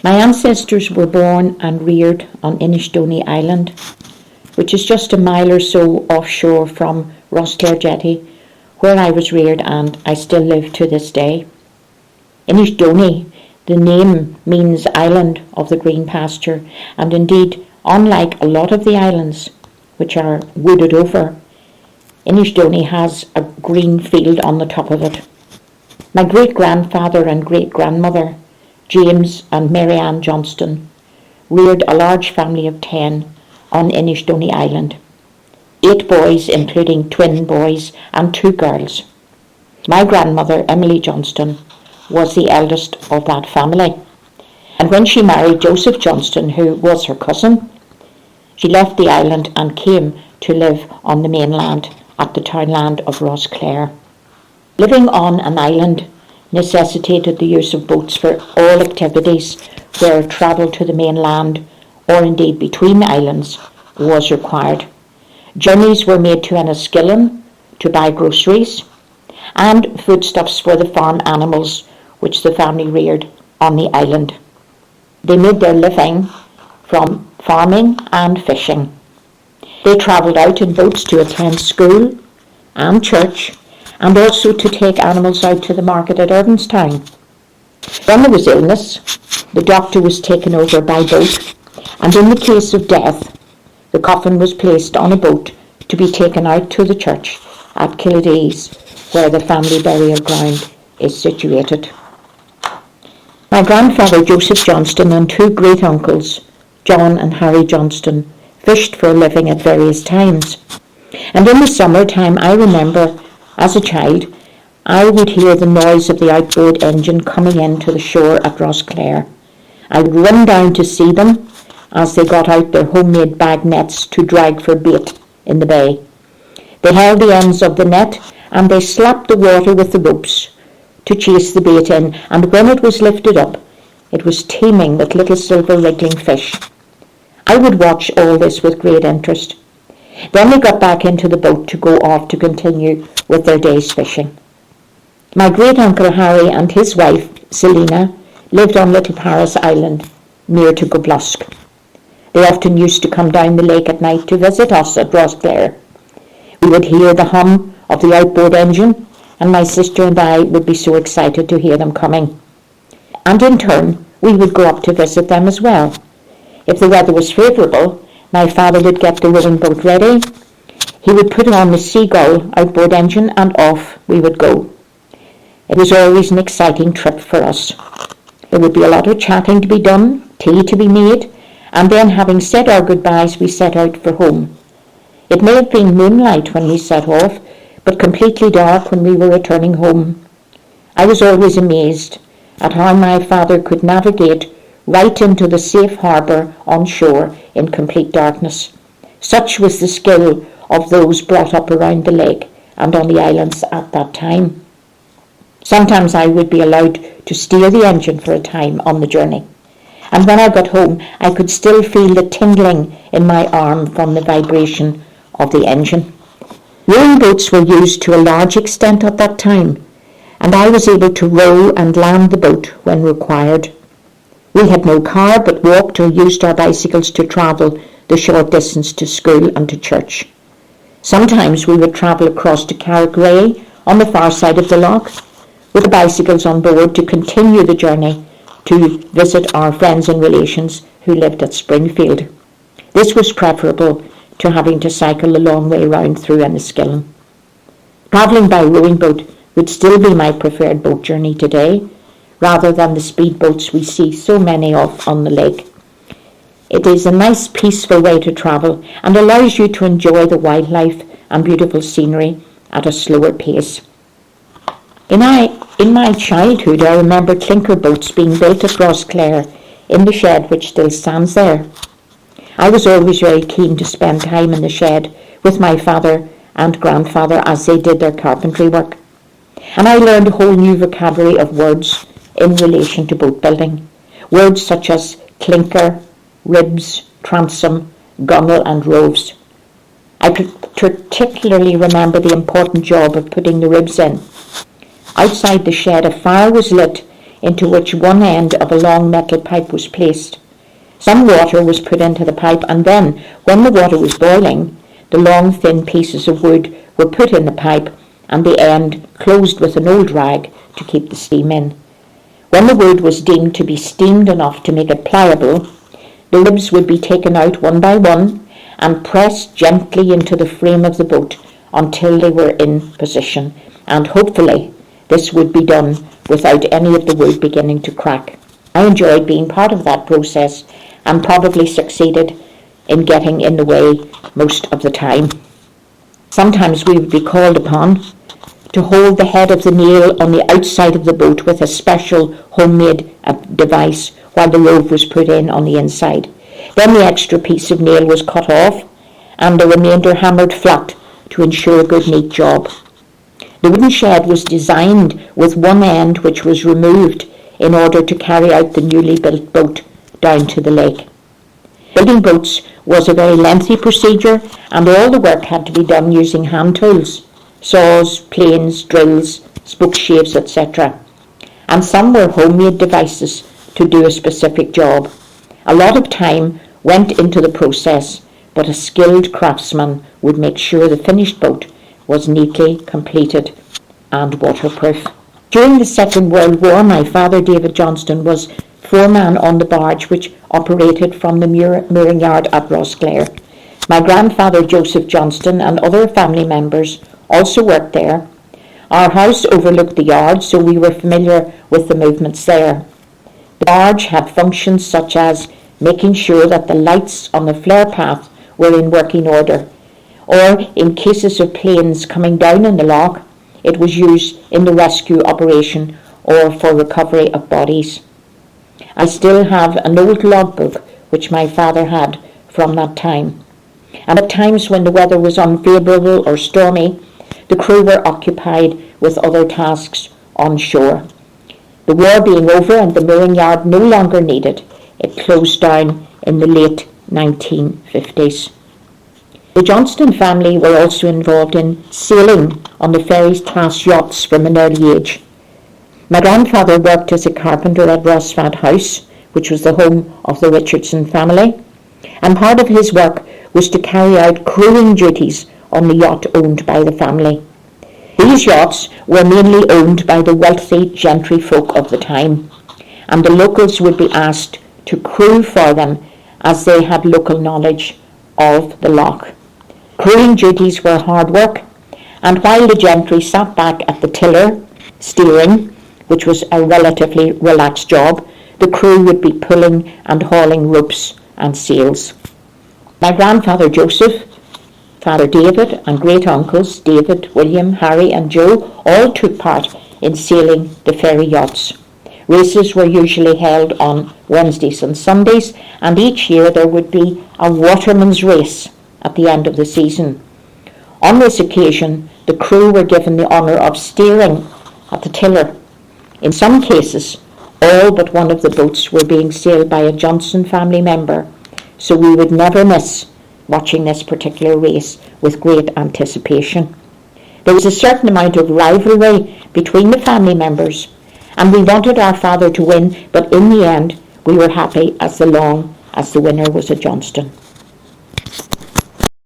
My ancestors were born and reared on Inishdoney Island, which is just a mile or so offshore from Rosclare Jetty, where I was reared and I still live to this day. Inishdoney, the name means island of the green pasture, and indeed, unlike a lot of the islands which are wooded over, Inishdoney has a green field on the top of it. My great-grandfather and great-grandmother, James and Mary Ann Johnston, reared a large family of 10 on Inishdoney Island. 8 boys, including twin boys, and 2 girls. My grandmother, Emily Johnston, was the eldest of that family. And when she married Joseph Johnston, who was her cousin, she left the island and came to live on the mainland at the townland of Rosclare. Living on an island necessitated the use of boats for all activities where travel to the mainland or indeed between islands was required. Journeys were made to Enniskillen to buy groceries and foodstuffs for the farm animals which the family reared on the island. They made their living from farming and fishing. They travelled out in boats to attend school and church, and also to take animals out to the market at Irvinstown. When there was illness, the doctor was taken over by boat, and in the case of death, the coffin was placed on a boat to be taken out to the church at Killidees, where the family burial ground is situated. My grandfather Joseph Johnston and 2 great-uncles, John and Harry Johnston, fished for a living at various times. And in the summertime, I remember, as a child, I would hear the noise of the outboard engine coming into the shore at Rosclare. I would run down to see them as they got out their homemade bag nets to drag for bait in the bay. They held the ends of the net and they slapped the water with the ropes to chase the bait in, and when it was lifted up, it was teeming with little silver wriggling fish. I would watch all this with great interest. Then they got back into the boat to go off to continue with their day's fishing. My great-uncle Harry and his wife, Selina, lived on Little Paris Island, near to Goblusk. They often used to come down the lake at night to visit us at Rosclare. We would hear the hum of the outboard engine, and my sister and I would be so excited to hear them coming. And in turn, we would go up to visit them as well. If the weather was favourable, my father would get the rowing boat ready. He would put on the Seagull outboard engine and off we would go. It was always an exciting trip for us. There would be a lot of chatting to be done, tea to be made, and then having said our goodbyes, we set out for home. It may have been moonlight when we set off, but completely dark when we were returning home. I was always amazed at how my father could navigate right into the safe harbour on shore in complete darkness. Such was the skill of those brought up around the lake and on the islands at that time. Sometimes I would be allowed to steer the engine for a time on the journey, and when I got home I could still feel the tingling in my arm from the vibration of the engine. Rowing boats were used to a large extent at that time, and I was able to row and land the boat when required. We had no car, but walked or used our bicycles to travel the short distance to school and to church. Sometimes we would travel across to Carrickray on the far side of the loch, with the bicycles on board to continue the journey to visit our friends and relations who lived at Springfield. This was preferable to having to cycle a long way round through Enniskillen. Travelling by rowing boat would still be my preferred boat journey today, rather than the speedboats we see so many of on the lake. It is a nice, peaceful way to travel and allows you to enjoy the wildlife and beautiful scenery at a slower pace. In my childhood, I remember clinker boats being built at Rosclare in the shed which still stands there. I was always very keen to spend time in the shed with my father and grandfather as they did their carpentry work. And I learned a whole new vocabulary of words in relation to boat building. Words such as clinker, ribs, transom, gunwale and roves. I particularly remember the important job of putting the ribs in. Outside the shed a fire was lit into which one end of a long metal pipe was placed. Some water was put into the pipe, and then, when the water was boiling, the long thin pieces of wood were put in the pipe and the end closed with an old rag to keep the steam in. When the wood was deemed to be steamed enough to make it pliable, the ribs would be taken out one by one and pressed gently into the frame of the boat until they were in position, and hopefully this would be done without any of the wood beginning to crack. I enjoyed being part of that process and probably succeeded in getting in the way most of the time. Sometimes we would be called upon to hold the head of the nail on the outside of the boat with a special homemade device while the rove was put in on the inside. Then the extra piece of nail was cut off and the remainder hammered flat to ensure a good neat job. The wooden shed was designed with one end which was removed in order to carry out the newly built boat down to the lake. Building boats was a very lengthy procedure, and all the work had to be done using hand tools, saws, planes, drills, spokeshaves, etc. And some were homemade devices to do a specific job. A lot of time went into the process, but a skilled craftsman would make sure the finished boat was neatly completed and waterproof. During the Second World War, my father, David Johnston, was foreman on the barge which operated from the mooring yard at Rosclare. My grandfather, Joseph Johnston, and other family members also worked there. Our house overlooked the yard, so we were familiar with the movements there. The barge had functions such as making sure that the lights on the flare path were in working order, or in cases of planes coming down in the loch, it was used in the rescue operation or for recovery of bodies. I still have an old logbook which my father had from that time. And at times when the weather was unfavourable or stormy, the crew were occupied with other tasks on shore. The war being over and the mooring yard no longer needed, it closed down in the late 1950s. The Johnston family were also involved in sailing on the ferry-class yachts from an early age. My grandfather worked as a carpenter at Rosfat House, which was the home of the Richardson family, and part of his work was to carry out crewing duties on the yacht owned by the family. These yachts were mainly owned by the wealthy gentry folk of the time, and the locals would be asked to crew for them as they had local knowledge of the loch. Crewing duties were hard work, and while the gentry sat back at the tiller, steering, which was a relatively relaxed job, the crew would be pulling and hauling ropes and sails. My grandfather Joseph, Father David, and great-uncles David, William, Harry and Joe all took part in sailing the ferry yachts. Races were usually held on Wednesdays and Sundays, and each year there would be a waterman's race at the end of the season. On this occasion, the crew were given the honour of steering at the tiller. In some cases, all but one of the boats were being sailed by a Johnston family member, so we would never miss watching this particular race with great anticipation. There was a certain amount of rivalry between the family members, and we wanted our father to win, but in the end we were happy as long as the winner was a Johnston.